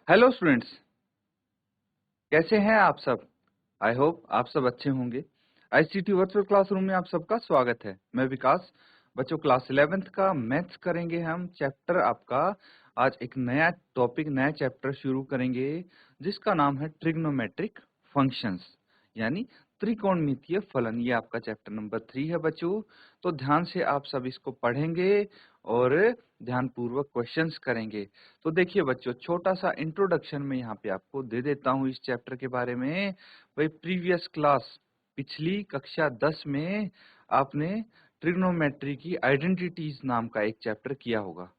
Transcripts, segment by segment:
Hello students, कैसे हैं आप सब। आई होप आप सब अच्छे होंगे। आईसीटी वर्चुअल क्लासरूम में आप सबका स्वागत है। मैं विकास। बच्चों, क्लास 11th का मैथ्स करेंगे हम। चैप्टर आपका आज एक नया टॉपिक, नया चैप्टर शुरू करेंगे जिसका नाम है ट्रिग्नोमेट्रिक फंक्शंस, यानी त्रिकोणमितीय फलन। ये आपका चैप्टर नंबर 3 है बच्चों। तो ध्यान से आप सब इसको पढ़ेंगे और ध्यान पूर्वक क्वेश्चंस करेंगे। तो देखिए बच्चों, छोटा सा इंट्रोडक्शन में यहाँ पे आपको दे देता हूँ इस चैप्टर के बारे में। भाई, प्रीवियस क्लास, पिछली कक्षा 10 में आपने ट्रिग्नोमेट्री की आइडेंटिटीज नाम का एक चैप्टर किया होगा।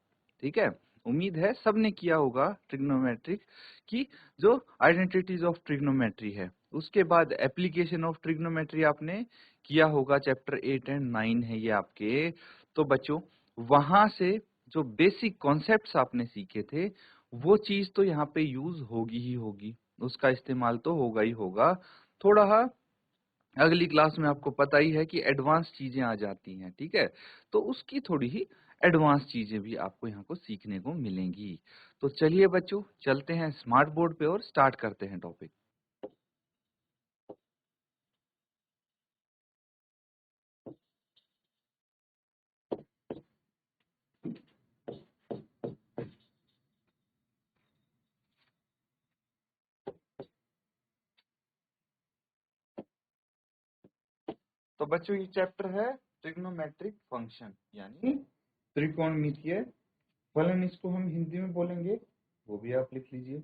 ठीक है, उम्मीद है सबने किया होगा ट्रिग्नोमेट्रिक की जो आइडेंटिटीज ऑफ ट्रिग्नोमेट्री है। उसके बाद एप्लीकेशन ऑफ ट्रिग्नोमेट्री आपने किया होगा, चैप्टर 8 एंड 9 है ये आपके। तो बच्चों, वहां से जो बेसिक कॉन्सेप्ट्स आपने सीखे थे वो चीज तो यहाँ पे यूज होगी ही होगी, उसका इस्तेमाल तो होगा ही होगा। थोड़ा अगली क्लास में आपको पता ही है कि एडवांस चीजें आ जाती हैं। ठीक है, तो उसकी थोड़ी ही एडवांस चीजें भी आपको यहाँ को सीखने को मिलेंगी। तो चलिए बच्चों, चलते हैं स्मार्ट बोर्ड पे और स्टार्ट करते हैं टॉपिक। तो बच्चों, ये चैप्टर है ट्रिग्नोमेट्रिक फंक्शन, यानी त्रिकोणमितीय फलन। इसको हम हिंदी में बोलेंगे, वो भी आप लिख लीजिए।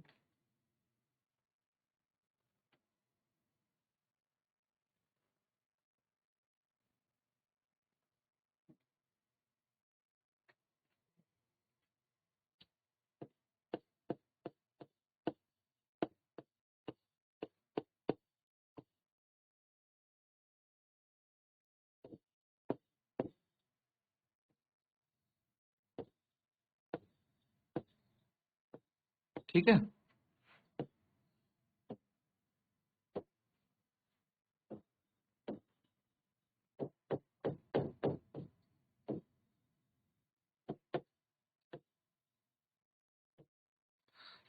ठीक है,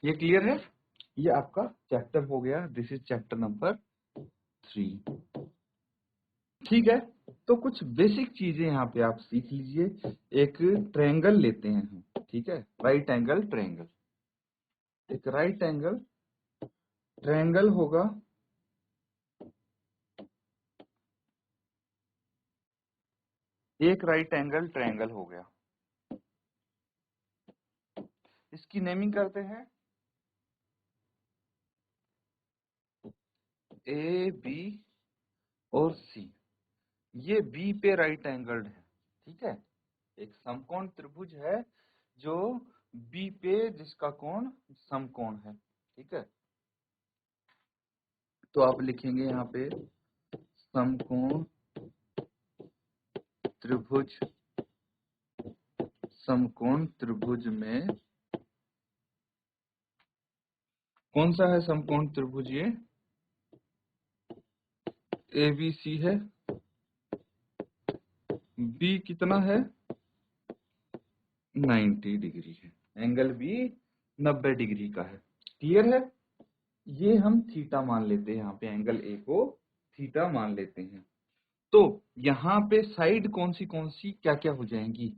ये क्लियर है। ये आपका चैप्टर हो गया, दिस इज चैप्टर नंबर 3। ठीक है, तो कुछ बेसिक चीजें यहाँ पे आप सीख लीजिए। एक ट्रायंगल लेते हैं हम, ठीक है, राइट एंगल ट्रायंगल। एक राइट एंगल ट्रायंगल होगा, एक राइट एंगल ट्रायंगल हो गया। इसकी नेमिंग करते हैं ए, बी और सी। ये बी पे राइट एंगल्ड है। ठीक है, एक समकोण त्रिभुज है जो बी पे, जिसका कोण समकोण है। ठीक है, तो आप लिखेंगे यहाँ पे समकोण त्रिभुज। समकोण त्रिभुज में कौन सा है समकोण त्रिभुज? ये ABC है। बी कितना है? 90 डिग्री है। एंगल बी 90 डिग्री का है। क्लियर है? ये हम थीटा मान लेते हैं, यहाँ पे एंगल ए को थीटा मान लेते हैं। तो यहाँ पे साइड कौन सी क्या क्या हो जाएंगी?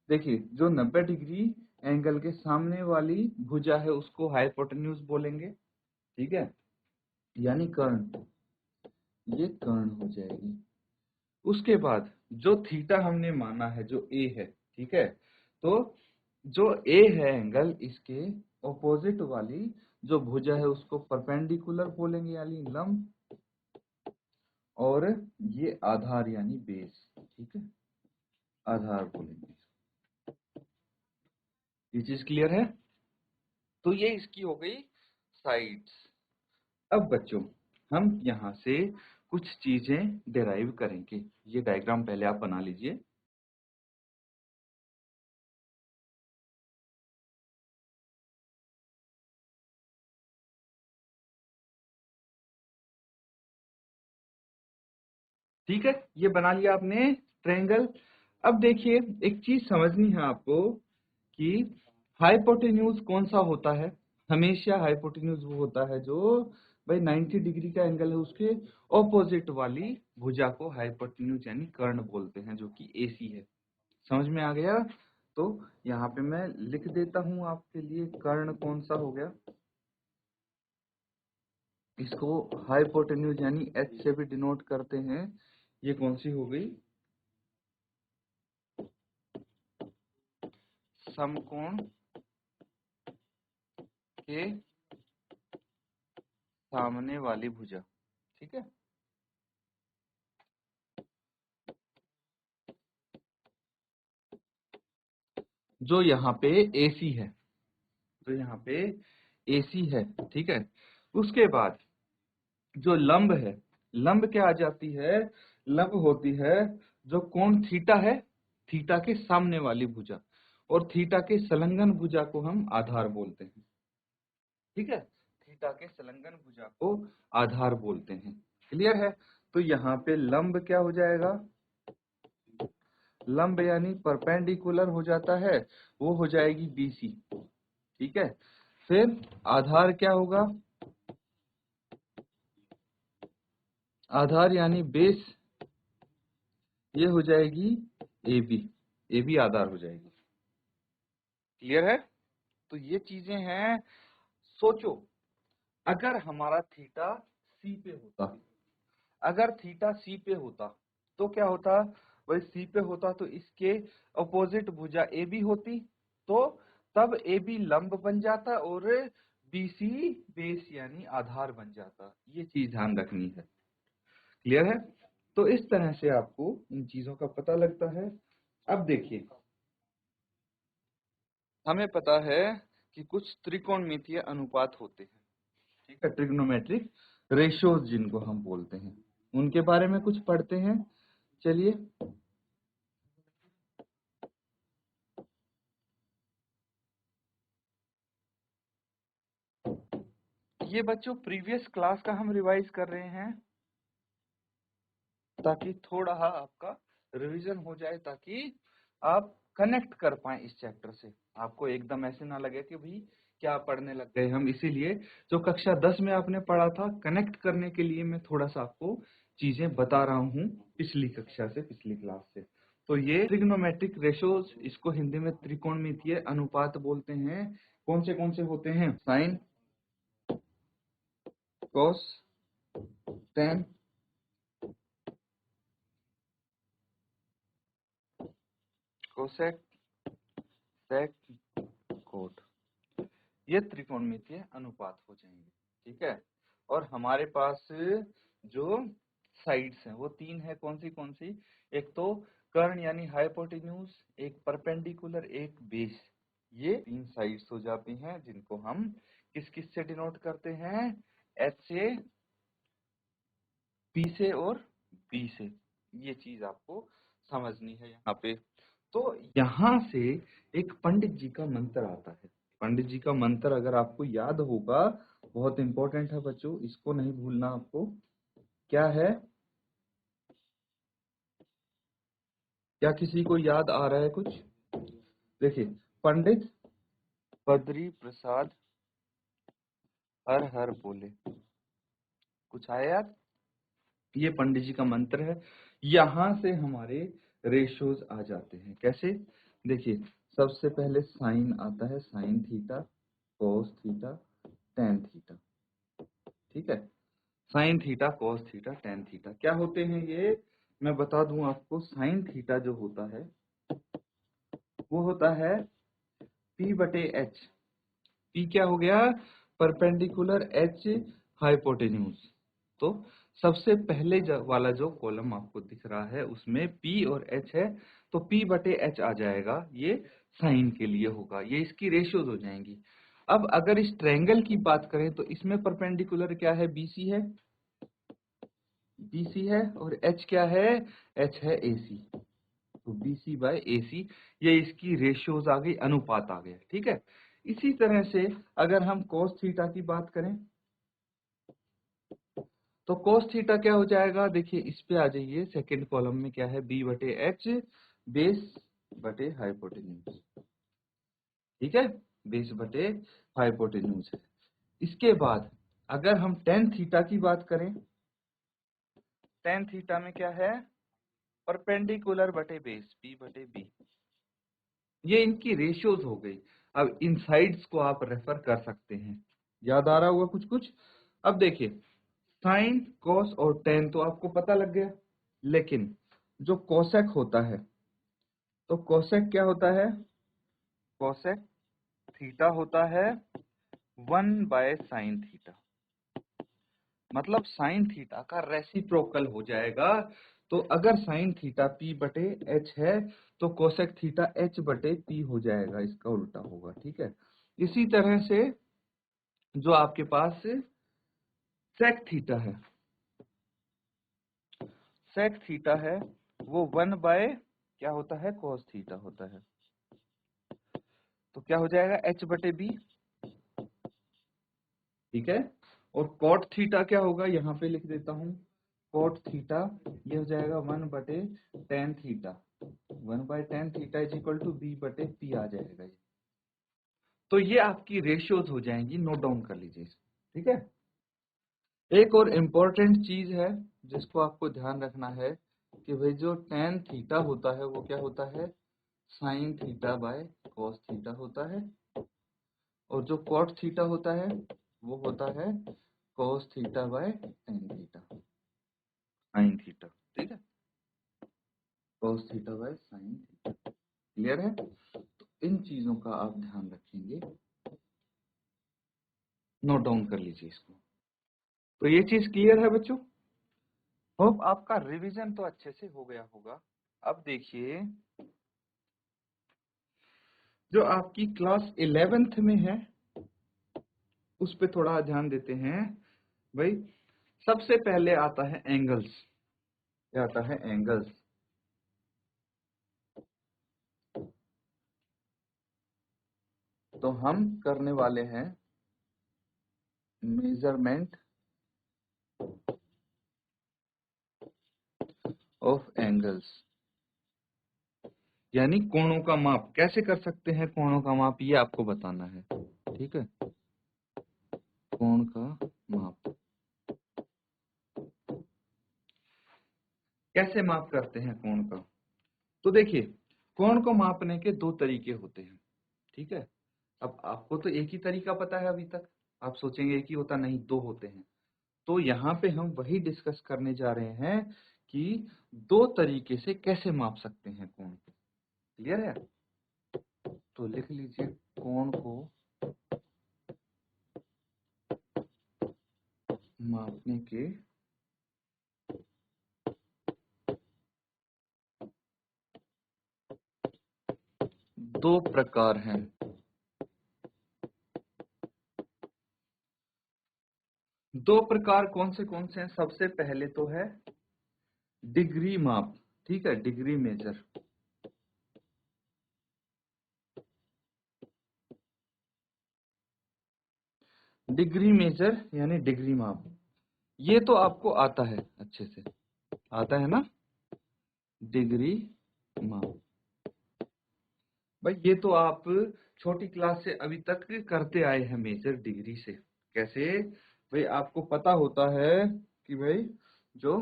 देखिए, जो 90 डिग्री एंगल के सामने वाली भुजा है उसको हाइपोटेन्यूज बोलेंगे। ठीक है, यानी कर्ण, ये कर्ण हो जाएगी। उसके बाद जो थीटा हमने माना है, जो ए है, ठीक है, तो जो ए है एंगल, इसके ऑपोजिट वाली जो भुजा है उसको परपेंडिकुलर बोलेंगे, यानी लंब। और ये आधार यानी बेस, ठीक है, आधार बोलेंगे। ये चीज क्लियर है? तो ये इसकी हो गई साइड्स। अब बच्चों, हम यहां से कुछ चीजें डिराइव करेंगे। ये डायग्राम पहले आप बना लीजिए। ठीक है, ये बना लिया आपने ट्रायंगल। अब देखिए, एक चीज समझनी है आपको कि हाइपोटेन्यूज कौन सा होता है। हमेशा हाइपोटेन्यूज वो होता है जो भाई 90 डिग्री का एंगल है उसके ऑपोजिट वाली भुजा को हाइपोटेन्यूज यानी कर्ण बोलते हैं, जो कि एसी है। समझ में आ गया? तो यहाँ पे मैं लिख देता हूं आपके लिए कर्ण कौन सा हो गया। इसको हाइपोटेन्यूज यानी एच से भी डिनोट करते हैं। ये कौन सी हो गई? समकोण के सामने वाली भुजा। ठीक है, जो यहाँ पे एसी है, जो यहाँ पे एसी है। ठीक है, उसके बाद जो लंब है, लंब क्या आ जाती है? लंब होती है जो कोण थीटा है, थीटा के सामने वाली भुजा, और थीटा के संलग्न भुजा को हम आधार बोलते हैं। ठीक है, थीटा के संलग्न भुजा को आधार बोलते हैं। क्लियर है? तो यहाँ पे लंब क्या हो जाएगा? लंब यानी परपेंडिकुलर हो जाता है, वो हो जाएगी बीसी। ठीक है, फिर आधार क्या होगा? आधार यानी बेस, ये हो जाएगी AB। AB आधार हो जाएगी। क्लियर है? तो ये चीजें हैं। सोचो, अगर हमारा थीटा सी पे होता, अगर थीटा सी पे होता तो क्या होता? वही सी पे होता तो इसके अपोजिट भुजा ए बी होती, तो तब ए बी लंब बन जाता और बीसी बेस यानी आधार बन जाता। ये चीज ध्यान रखनी है। क्लियर है? तो इस तरह से आपको इन चीजों का पता लगता है। अब देखिए, हमें पता है कि कुछ त्रिकोणमितीय अनुपात होते हैं। ठीक है, ट्रिग्नोमेट्रिक रेशियोज जिनको हम बोलते हैं, उनके बारे में कुछ पढ़ते हैं। चलिए, ये बच्चों प्रीवियस क्लास का हम रिवाइज कर रहे हैं ताकि थोड़ा आपका रिवीजन हो जाए, ताकि आप कनेक्ट कर पाए इस चैप्टर से। आपको एकदम ऐसे ना लगे कि भाई क्या पढ़ने लग गए हम। इसीलिए जो कक्षा 10 में आपने पढ़ा था, कनेक्ट करने के लिए मैं थोड़ा सा आपको चीजें बता रहा हूँ पिछली कक्षा से, पिछली क्लास से। तो ये ट्रिग्नोमेट्रिक रेशोज, इसको हिंदी में त्रिकोणमितीय अनुपात बोलते हैं। कौन से होते हैं? साइन, कॉस, टेन, कोसेक, सेक, कोट। ये त्रिकोणमितीय अनुपात हो जाएंगे। ठीक है, और हमारे पास जो साइड्स हैं वो तीन है। कौन सी? एक तो कर्ण यानी हाइपोटेन्यूज, एक परपेंडिकुलर, एक बेस। ये तीन साइड्स हो जाती हैं जिनको हम किस से डिनोट करते हैं? एच से, पी से और बी से। ये चीज आपको समझनी है यहाँ पे। तो यहाँ से एक पंडित जी का मंत्र आता है। पंडित जी का मंत्र अगर आपको याद होगा, बहुत इंपॉर्टेंट है बच्चों, इसको नहीं भूलना आपको। क्या है? क्या किसी को याद आ रहा है कुछ? देखिए, पंडित बद्री प्रसाद हर हर बोले। कुछ आया याद? ये पंडित जी का मंत्र है। यहां से हमारे रेशोज आ जाते हैं। कैसे? देखिए, सबसे पहले साइन आता है, sine theta, cos theta, tan theta. ठीक है, sine theta, cos theta, tan theta क्या होते हैं ये? मैं बता दूं आपको। साइन थीटा जो होता है वो होता है P बटे एच। P क्या हो गया? Perpendicular, H hypotenuse. तो सबसे पहले वाला जो कॉलम आपको दिख रहा है उसमें P और H है, तो P बटे H आ जाएगा। ये साइन के लिए होगा, ये इसकी रेशियोज हो जाएंगी। अब अगर इस ट्रायंगल की बात करें तो इसमें परपेंडिकुलर क्या है? BC है, BC है, और H क्या है? H है AC। तो BC बाय AC, ये इसकी रेशियोज आ गई, अनुपात आ गया। ठीक है, इसी तरह से अगर हम cos थीटा की बात करें तो cos थीटा क्या हो जाएगा? देखिए, इस पे आ जाइए, सेकंड कॉलम में क्या है? B बटे H बेस बटे हाइपोटेन्यूज। ठीक है, बेस बटे हाइपोटेन्यूज है। इसके बाद अगर हम टेन थीटा की बात करें, टेन थीटा में क्या है, परपेंडिकुलर बटे बेस बी बटे बी। ये इनकी रेशियोज हो गई। अब इन साइड्स को आप रेफर कर सकते हैं। याद आ रहा होगा कुछ कुछ। अब देखिए, साइन कॉस और टेन तो आपको पता लग गया, लेकिन जो कोसेक होता है, तो कोसेक क्या होता है, कोसेक थीटा होता है 1/sin थीटा। मतलब साइन थीटा का रेसिप्रोकल हो जाएगा। तो अगर साइन थीटा p बटे h है तो कोसेक थीटा h बटे p हो जाएगा, इसका उल्टा होगा। ठीक है। इसी तरह से जो आपके पास सेक थीटा है, सेक थीटा है वो 1 बाय क्या होता है, cos थीटा होता है। तो क्या हो जाएगा, h बटे b। ठीक है। और कॉट थीटा क्या होगा, यहाँ पे लिख देता हूं, कॉट थीटा ये हो जाएगा 1/tan theta. 1/tan theta is equal to b बटे p आ जाएगा ये। तो ये आपकी रेशियोज हो जाएंगी, नोट डाउन कर लीजिए। ठीक है। एक और इम्पोर्टेंट चीज है जिसको आपको ध्यान रखना है कि भाई जो tan थीटा होता है वो क्या होता है, sine theta by cos theta होता है। और जो कॉट थीटा होता है वो होता है cos theta by tan theta, sine theta. ठीक है, cos theta by sine theta. Clear है। तो इन चीजों का आप ध्यान रखेंगे, नोट डाउन कर लीजिए इसको। तो ये चीज क्लियर है बच्चों। होप आपका रिवीजन तो अच्छे से हो गया होगा। अब देखिए, जो आपकी क्लास 11th में है उस पे थोड़ा ध्यान देते हैं। भाई सबसे पहले आता है एंगल्स। क्या आता है, एंगल्स। तो हम करने वाले हैं मेजरमेंट ऑफ एंगल्स, यानी कोणों का माप। कैसे कर सकते हैं कोणों का माप, ये आपको बताना है। ठीक है, कोण का माप कैसे माप करते हैं कोण का। तो देखिए, कोण को मापने के दो तरीके होते हैं। ठीक है। अब आपको तो एक ही तरीका पता है अभी तक, आप सोचेंगे एक ही होता, नहीं दो होते हैं। तो यहाँ पे हम वही डिस्कस करने जा रहे हैं कि दो तरीके से कैसे माप सकते हैं कोण। क्लियर है। तो लिख लीजिए, कोण को मापने के दो प्रकार हैं। दो प्रकार कौन से हैं, सबसे पहले तो है डिग्री माप। ठीक है, डिग्री मेजर। डिग्री मेजर यानी डिग्री माप, ये तो आपको आता है अच्छे से, आता है ना, डिग्री माप। भाई ये तो आप छोटी क्लास से अभी तक करते आए हैं मेजर डिग्री से। कैसे, भाई आपको पता होता है कि भाई जो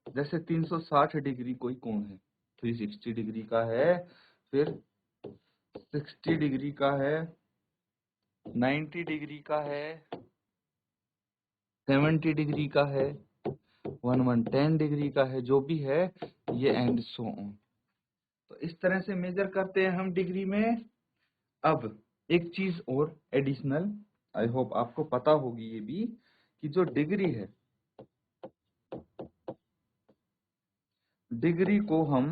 जैसे 360 डिग्री कोई कोण है, 360 डिग्री का है, फिर 60 डिग्री का है, 90 डिग्री का है, 70 डिग्री का है, 110 डिग्री का है, जो भी है ये एंड सो ऑन। तो इस तरह से मेजर करते हैं हम डिग्री में। अब एक चीज और एडिशनल, आई होप आपको पता होगी ये भी, कि जो डिग्री है, डिग्री को हम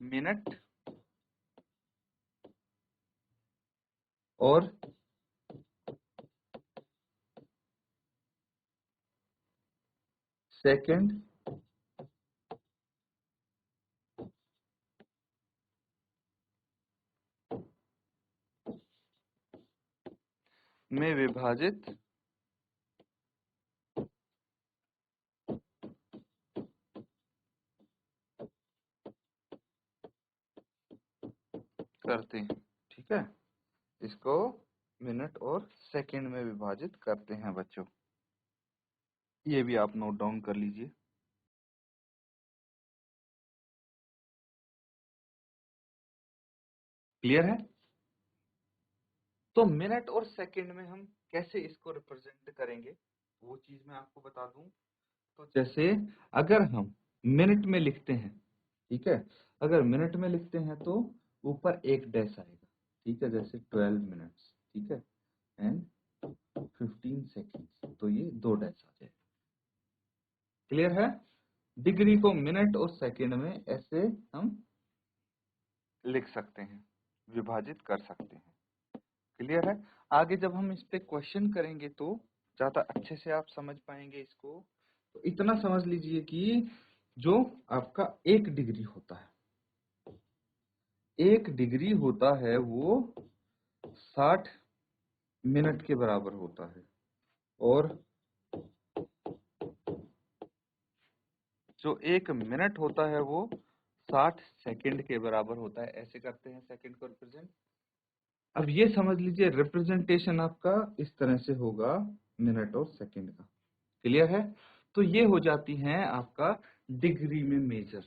मिनट और सेकंड में विभाजित करते हैं, ठीक है। इसको मिनट और सेकंड में विभाजित करते हैं बच्चों। ये भी आप नोट डाउन कर लीजिए। क्लियर है? तो मिनट और सेकंड में हम कैसे इसको रिप्रेजेंट करेंगे वो चीज मैं आपको बता दूं। तो जैसे अगर हम मिनट में लिखते हैं, ठीक है, अगर मिनट में लिखते हैं तो ऊपर एक डैश आएगा, ठीक है, जैसे 12 मिनट्स, ठीक है, एंड 15 सेकेंड्स, तो ये दो डैश आ जाए। क्लियर है? डिग्री को मिनट और सेकंड में ऐसे हम लिख सकते हैं, विभाजित कर सकते हैं। क्लियर है? आगे जब हम इस पे क्वेश्चन करेंगे तो ज्यादा अच्छे से आप समझ पाएंगे इसको। तो इतना समझ लीजिए कि जो आपका 1 डिग्री होता है, 1 डिग्री होता है वो 60 मिनट के बराबर होता है, और जो 1 मिनट होता है वो 60 सेकंड के बराबर होता है। ऐसे करते हैं सेकंड को रिप्रेजेंट। अब ये समझ लीजिए रिप्रेजेंटेशन आपका इस तरह से होगा मिनट और सेकंड का। क्लियर है? तो ये हो जाती हैं आपका डिग्री में मेजर।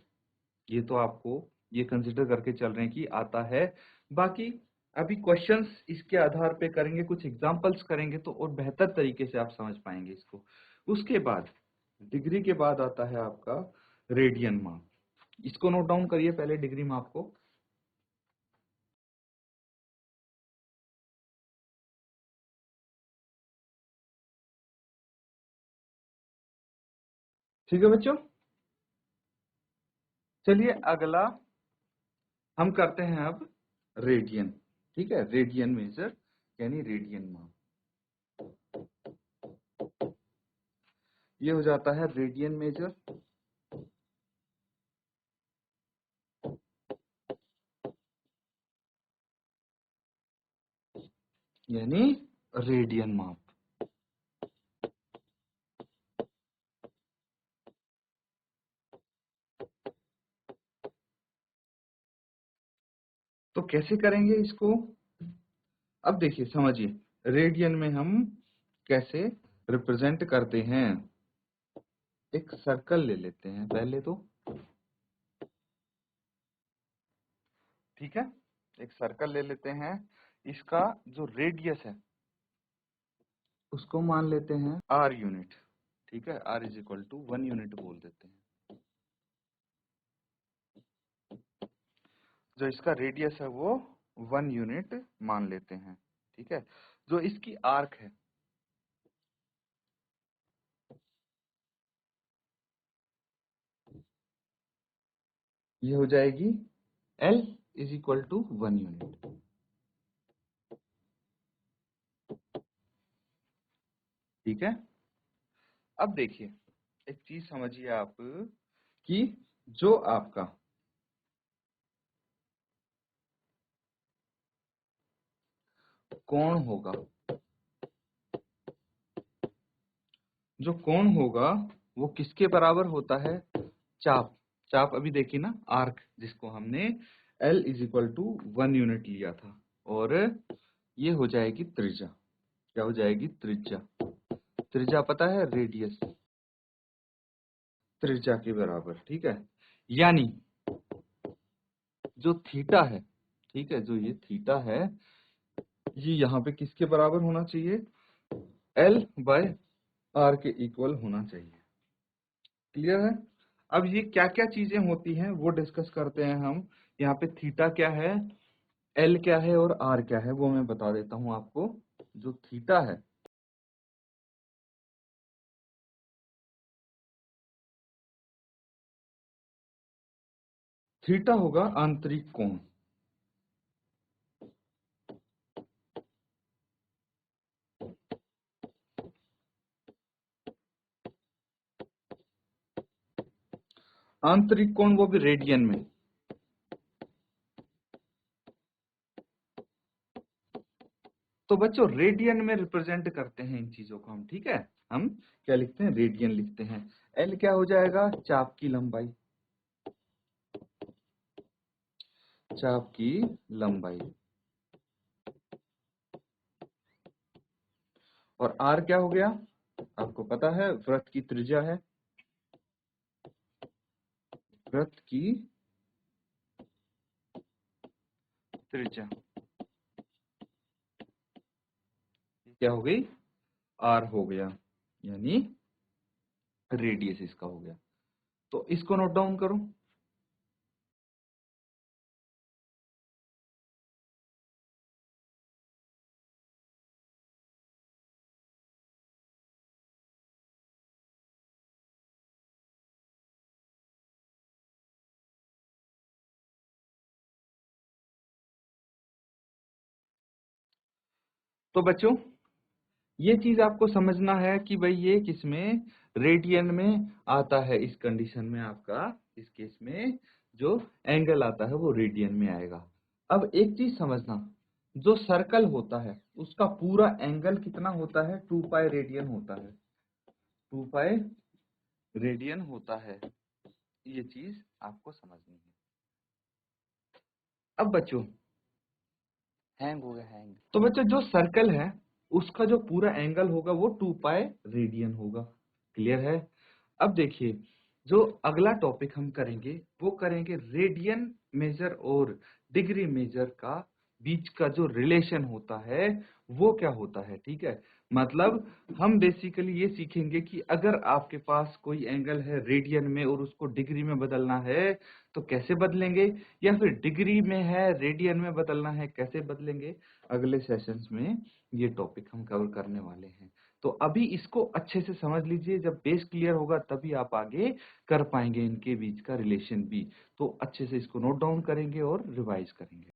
ये तो आपको ये कंसिडर करके चल रहे हैं कि आता है। बाकी अभी क्वेश्चंस इसके आधार पे करेंगे, कुछ एग्जांपल्स करेंगे तो और बेहतर तरीके से आप समझ पाएंगे इसको। उसके बाद डिग्री के बाद आता है आपका रेडियन माप। इसको नोट डाउन करिए पहले, डिग्री माप को। ठीक है बच्चों, चलिए अगला हम करते हैं अब रेडियन। ठीक है, रेडियन मेजर यानी रेडियन माप। ये हो जाता है रेडियन मेजर, यानी रेडियन माप। तो कैसे करेंगे इसको? अब देखिए समझिए, रेडियन में हम कैसे रिप्रेजेंट करते हैं। एक सर्कल ले लेते हैं पहले तो, ठीक है, एक सर्कल ले लेते हैं। इसका जो रेडियस है उसको मान लेते हैं आर यूनिट, ठीक है, R is equal to 1 unit बोल देते हैं। जो इसका रेडियस है वो 1 यूनिट मान लेते हैं, ठीक है। जो इसकी आर्क है ये हो जाएगी L is equal to 1 unit. ठीक है। अब देखिए एक चीज समझिए आप कि जो आपका कोण होगा, जो कोण होगा वो किसके बराबर होता है? चाप। चाप अभी देखिए ना, आर्क, जिसको हमने L is equal to 1 unit लिया था, और ये हो जाएगी त्रिज्या। क्या हो जाएगी? त्रिज्या। त्रिज्या पता है, रेडियस त्रिज्या के बराबर, ठीक है। यानी जो थीटा है, ठीक है, जो ये थीटा है ये यहाँ पे किसके बराबर होना चाहिए? L बाय आर के इक्वल होना चाहिए। क्लियर है? अब ये क्या क्या चीजें होती हैं वो डिस्कस करते हैं हम। यहाँ पे थीटा क्या है, एल क्या है और आर क्या है वो मैं बता देता हूं आपको। जो थीटा है, थीटा होगा आंतरिक कोण। आंतरिक कोण वो भी रेडियन में। तो बच्चों रेडियन में रिप्रेजेंट करते हैं इन चीजों को हम, ठीक है। हम क्या लिखते हैं? रेडियन लिखते हैं। एल क्या हो जाएगा? चाप की लंबाई। चाप की लंबाई। और r क्या हो गया, आपको पता है वृत्त की त्रिज्या है, वृत्त की त्रिज्या क्या हो गई, r हो गया, यानी रेडियस इसका हो गया। तो इसको नोट डाउन करो। तो बच्चों ये चीज आपको समझना है कि भाई ये किसमें, रेडियन में आता है। इस कंडीशन में आपका, इस केस में जो एंगल आता है वो रेडियन में आएगा। अब एक चीज समझना, जो सर्कल होता है उसका पूरा एंगल कितना होता है, 2 पाई रेडियन होता है, 2 पाई रेडियन होता है। ये चीज आपको समझनी है। अब बच्चों हैंग हो गया, हैंग। तो बच्चों जो सर्कल है उसका जो पूरा एंगल होगा वो 2 पाई रेडियन होगा। क्लियर है। अब देखिए जो अगला टॉपिक हम करेंगे वो करेंगे रेडियन मेजर और डिग्री मेजर का बीच का जो रिलेशन होता है वो क्या होता है। ठीक है, मतलब हम बेसिकली ये सीखेंगे कि अगर आपके पास कोई एंगल है रेडियन में और उसको डिग्री में बदलना है तो कैसे बदलेंगे, या फिर डिग्री में है रेडियन में बदलना है कैसे बदलेंगे। अगले सेशंस में ये टॉपिक हम कवर करने वाले हैं। तो अभी इसको अच्छे से समझ लीजिए, जब बेस क्लियर होगा तभी आप आगे कर पाएंगे इनके बीच का रिलेशन भी। तो अच्छे से इसको नोट डाउन करेंगे और रिवाइज करेंगे।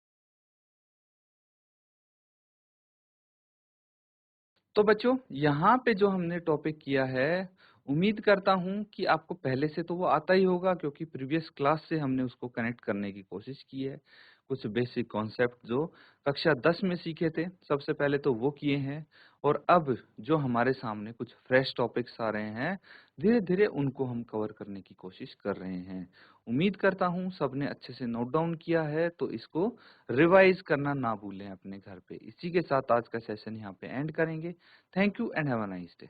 तो बच्चों यहाँ पे जो हमने टॉपिक किया है, उम्मीद करता हूँ कि आपको पहले से तो वो आता ही होगा, क्योंकि प्रीवियस क्लास से हमने उसको कनेक्ट करने की कोशिश की है। कुछ बेसिक कॉन्सेप्ट जो कक्षा 10 में सीखे थे सबसे पहले तो वो किए हैं, और अब जो हमारे सामने कुछ फ्रेश टॉपिक्स आ रहे हैं धीरे धीरे उनको हम कवर करने की कोशिश कर रहे हैं। उम्मीद करता हूँ सबने अच्छे से नोट डाउन किया है, तो इसको रिवाइज करना ना भूलें अपने घर पे। इसी के साथ आज का सेशन यहाँ पे एंड करेंगे। Thank you and have a nice day.